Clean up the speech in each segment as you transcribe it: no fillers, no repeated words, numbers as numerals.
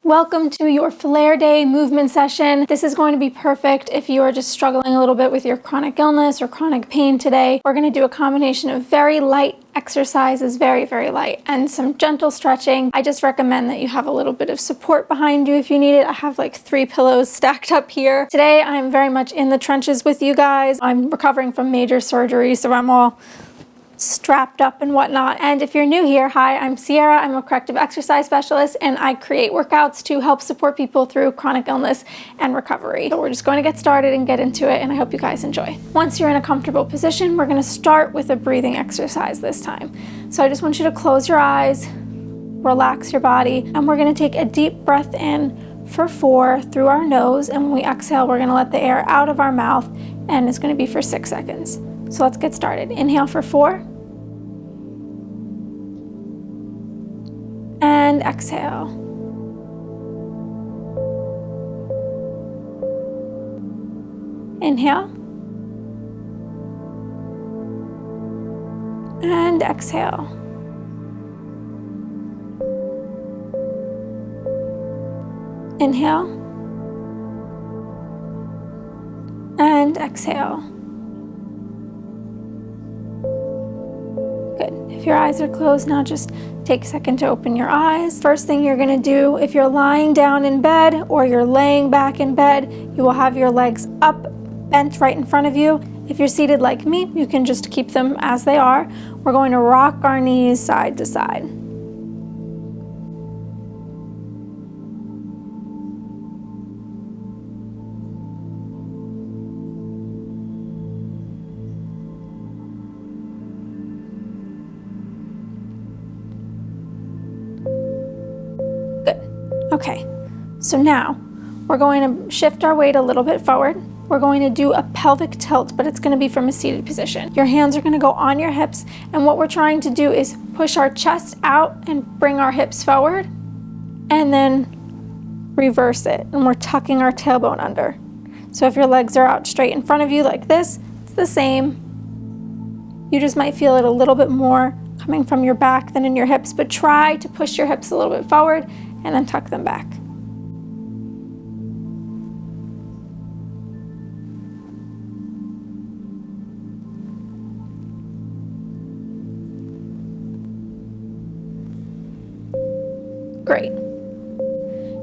Welcome to your Flare Day movement session. This is going to be perfect if you are just struggling a little bit with your chronic illness or chronic pain today. We're going to do a combination of very light exercises, very light, and some gentle stretching. I just recommend that you have a little bit of support behind you if you need it. I have like 3 pillows stacked up here. Today, I'm very much in the trenches with you guys. I'm recovering from major surgery, so I'm all strapped up and whatnot. And if you're new here, hi, I'm Sierra. I'm a corrective exercise specialist, and I create workouts to help support people through chronic illness and recovery. So we're just going to get started and get into it, and I hope you guys enjoy. Once you're in a comfortable position, we're going to start with a breathing exercise this time. So I just want you to close your eyes, relax your body, and we're going to take a deep breath in for 4 through our nose, and when we exhale, we're going to let the air out of our mouth, and it's going to be for 6 seconds. So let's get started. Inhale for 4. And exhale. Inhale. And exhale. Inhale. And exhale. Good. If your eyes are closed now, just take a second to open your eyes. First thing you're going to do, if you're lying down in bed or you're laying back in bed, you will have your legs up, bent right in front of you. If you're seated like me, you can just keep them as they are. We're going to rock our knees side to side. Okay, so now we're going to shift our weight a little bit forward. We're going to do a pelvic tilt, but it's going to be from a seated position. Your hands are going to go on your hips, and what we're trying to do is push our chest out and bring our hips forward, and then reverse it, and we're tucking our tailbone under. So if your legs are out straight in front of you like this, it's the same. You just might feel it a little bit more coming from your back than in your hips, but try to push your hips a little bit forward and then tuck them back. Great.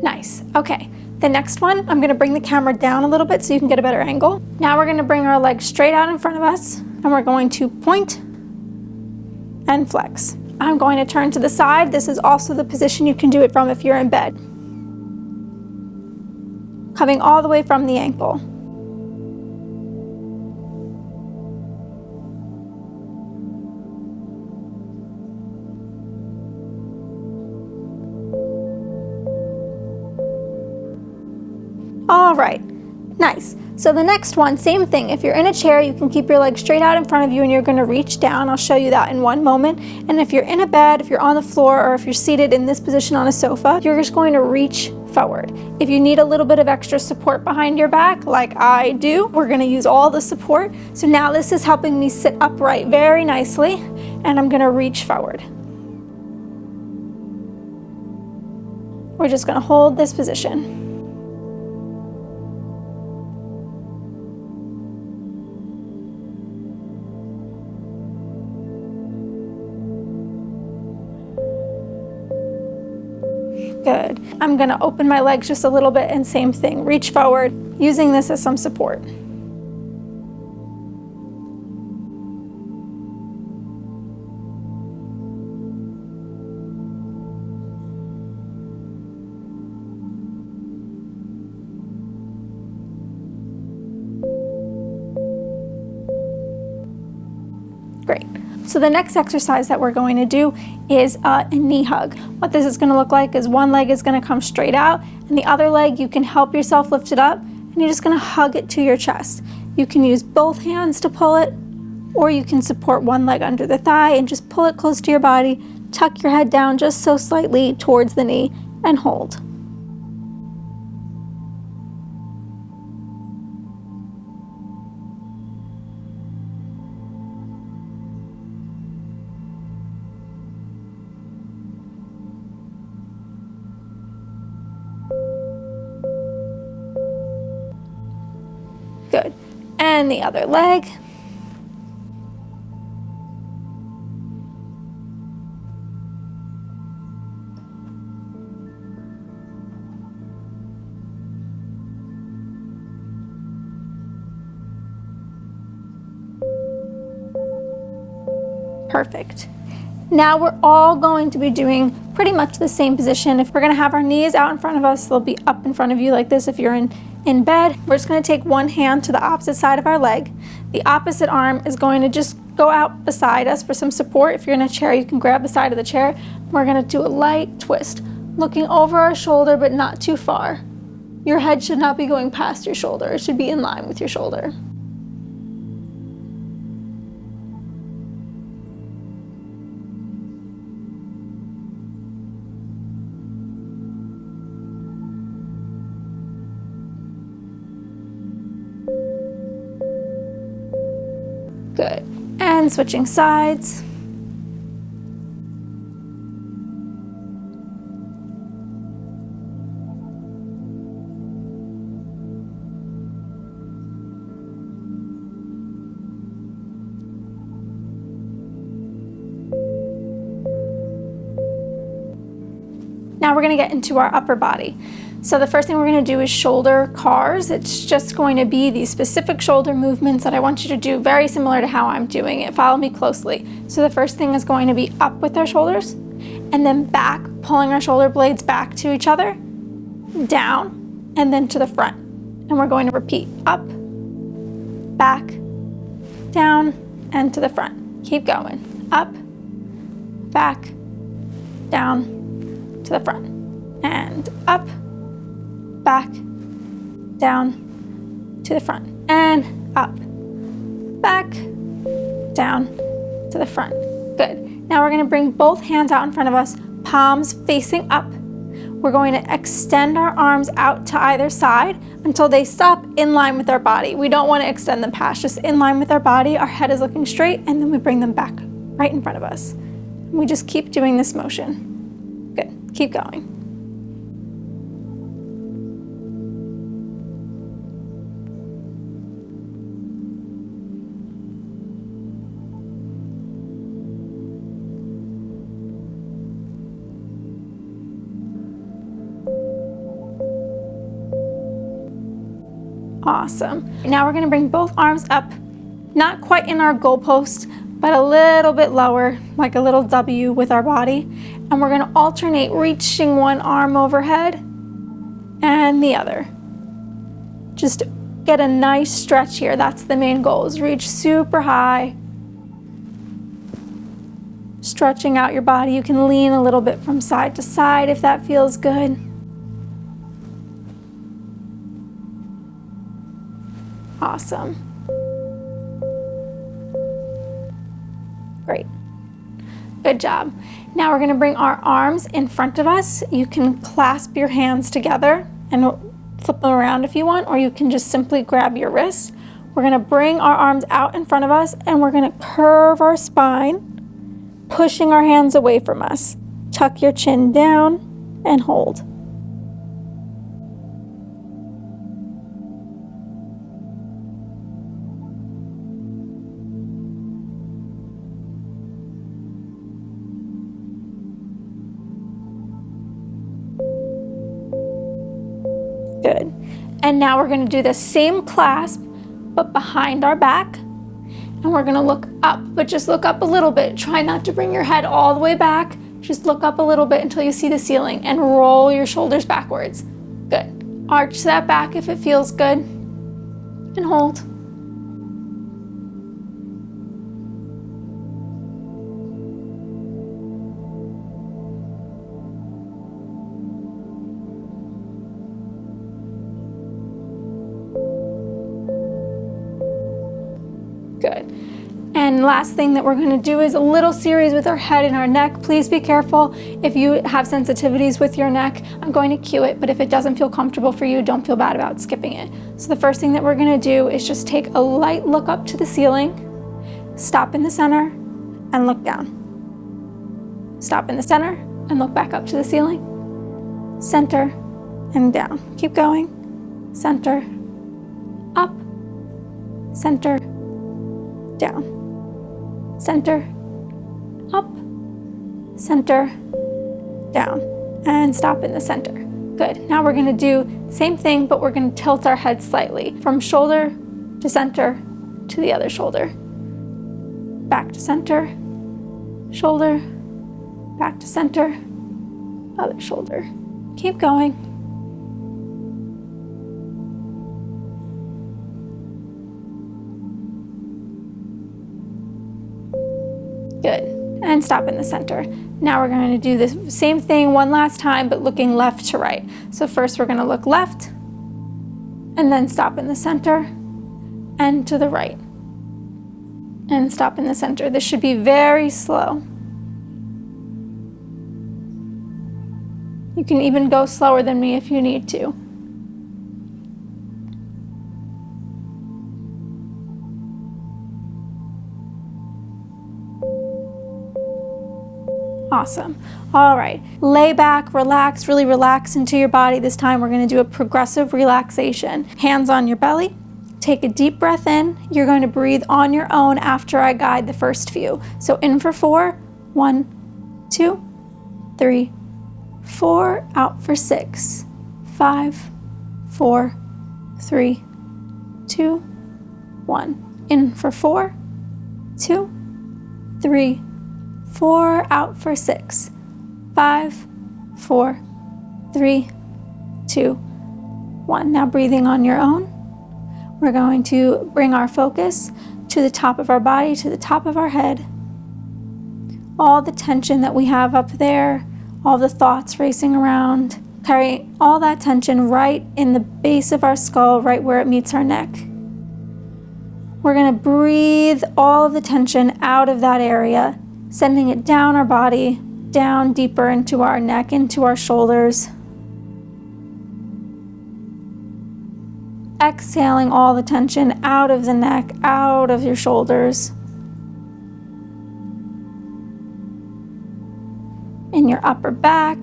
Nice. Okay. The next one, I'm going to bring the camera down a little bit so you can get a better angle. Now we're going to bring our legs straight out in front of us, and we're going to point and flex. I'm going to turn to the side. This is also the position you can do it from if you're in bed. Coming all the way from the ankle. All right, nice. So the next one, same thing. If you're in a chair, you can keep your legs straight out in front of you and you're going to reach down. I'll show you that in one moment. And if you're in a bed, if you're on the floor, or if you're seated in this position on a sofa, you're just going to reach forward. If you need a little bit of extra support behind your back, like I do, we're going to use all the support. So now this is helping me sit upright very nicely, and I'm going to reach forward. We're just going to hold this position. Good. I'm going to open my legs just a little bit, and same thing, reach forward, using this as some support. Great. So the next exercise that we're going to do is a knee hug. What this is going to look like is one leg is going to come straight out, and the other leg you can help yourself lift it up, and you're just going to hug it to your chest. You can use both hands to pull it, or you can support one leg under the thigh and just pull it close to your body, tuck your head down just so slightly towards the knee, and hold. Good. And the other leg. Perfect. Now we're all going to be doing pretty much the same position. If we're going to have our knees out in front of us, they'll be up in front of you like this if you're in bed. We're just going to take one hand to the opposite side of our leg. The opposite arm is going to just go out beside us for some support. If you're in a chair, you can grab the side of the chair. We're going to do a light twist, looking over our shoulder but not too far. Your head should not be going past your shoulder. It should be in line with your shoulder. Good. And switching sides. Now we're going to get into our upper body. So the first thing we're going to do is shoulder cars. It's just going to be these specific shoulder movements that I want you to do, very similar to how I'm doing it. Follow me closely. So the first thing is going to be up with our shoulders, and then back, pulling our shoulder blades back to each other, down, and then to the front. And we're going to repeat up, back, down, and to the front. Keep going. Up, back, down, to the front. And up, back, down, to the front, and up, back, down, to the front. Good. Now we're going to bring both hands out in front of us, palms facing up. We're going to extend our arms out to either side until they stop in line with our body. We don't want to extend them past, just in line with our body. Our head is looking straight, and then we bring them back right in front of us. And we just keep doing this motion. Good. Keep going. Awesome. Now we're going to bring both arms up, not quite in our goalpost, but a little bit lower, like a little W with our body. And we're going to alternate reaching one arm overhead and the other. Just get a nice stretch here. That's the main goal, is reach super high. Stretching out your body. You can lean a little bit from side to side if that feels good. Awesome. Great. Good job. Now we're going to bring our arms in front of us. You can clasp your hands together and flip them around if you want, or you can just simply grab your wrist. We're going to bring our arms out in front of us, and we're going to curve our spine, pushing our hands away from us. Tuck your chin down and hold. Good. And now we're going to do the same clasp, but behind our back. And we're going to look up, but just look up a little bit. Try not to bring your head all the way back. Just look up a little bit until you see the ceiling and roll your shoulders backwards. Good. Arch that back if it feels good. And hold. Good. And last thing that we're going to do is a little series with our head and our neck. Please be careful if you have sensitivities with your neck. I'm going to cue it, but if it doesn't feel comfortable for you, don't feel bad about skipping it. So the first thing that we're going to do is just take a light look up to the ceiling, stop in the center, and look down. Stop in the center and look back up to the ceiling. Center and down. Keep going. Center, up, center, down, center, up, center, down, and stop in the center. Good. Now we're going to do the same thing, but we're going to tilt our head slightly from shoulder to center to the other shoulder. Back to center, shoulder, back to center, other shoulder. Keep going. Good. And stop in the center. Now we're going to do the same thing one last time, but looking left to right. So first we're going to look left, and then stop in the center, and to the right, and stop in the center. This should be very slow. You can even go slower than me if you need to. Awesome. All right, lay back, relax, really relax into your body. This time we're going to do a progressive relaxation. Hands on your belly. Take a deep breath in. You're going to breathe on your own after I guide the first few. So in for 4, 1, 2, 3, 4, out for 6, 5, 4, 3, 2, 1. In for 4, 2, 3, 4, out for 6, 5, 4, 3, 2, 1. Now breathing on your own. We're going to bring our focus to the top of our body, to the top of our head. All the tension that we have up there, all the thoughts racing around, carry all that tension right in the base of our skull, right where it meets our neck. We're going to breathe all of the tension out of that area, sending it down our body, down deeper into our neck, into our shoulders. Exhaling all the tension out of the neck, out of your shoulders. In your upper back,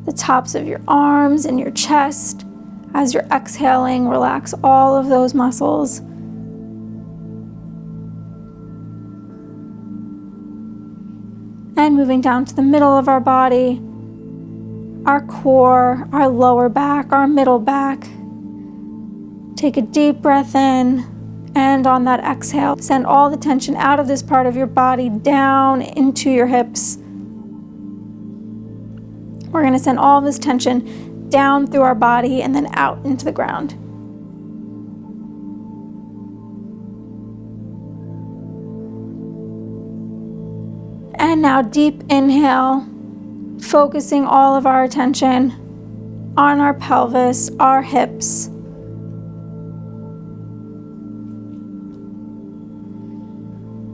the tops of your arms and your chest. As you're exhaling, relax all of those muscles. And moving down to the middle of our body, our core, our lower back, our middle back. Take a deep breath in, and on that exhale, send all the tension out of this part of your body down into your hips. We're going to send all this tension down through our body and then out into the ground. And now deep inhale, focusing all of our attention on our pelvis, our hips.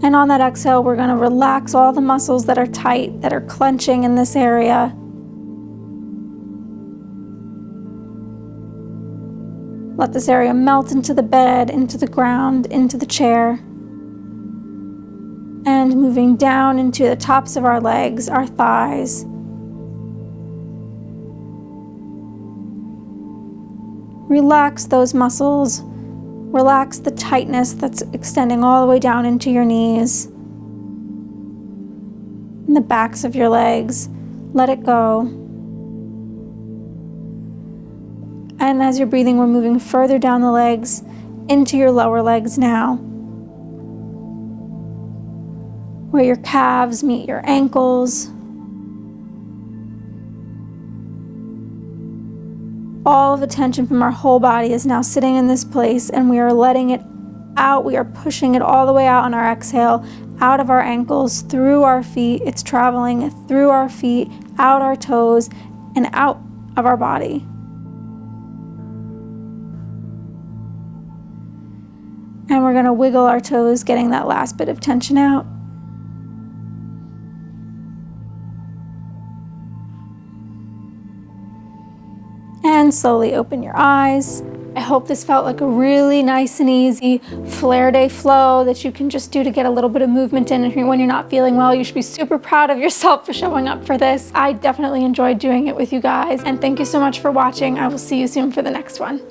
And on that exhale, we're going to relax all the muscles that are tight, that are clenching in this area. Let this area melt into the bed, into the ground, into the chair. And moving down into the tops of our legs, our thighs. Relax those muscles. Relax the tightness that's extending all the way down into your knees. And the backs of your legs. Let it go. And as you're breathing, we're moving further down the legs into your lower legs now, where your calves meet your ankles. All of the tension from our whole body is now sitting in this place, and we are letting it out. We are pushing it all the way out on our exhale, out of our ankles, through our feet. It's traveling through our feet, out our toes, and out of our body. And we're going to wiggle our toes, getting that last bit of tension out. And slowly open your eyes. I hope this felt like a really nice and easy flare day flow that you can just do to get a little bit of movement in. And when you're not feeling well, you should be super proud of yourself for showing up for this. I definitely enjoyed doing it with you guys. And thank you so much for watching. I will see you soon for the next one.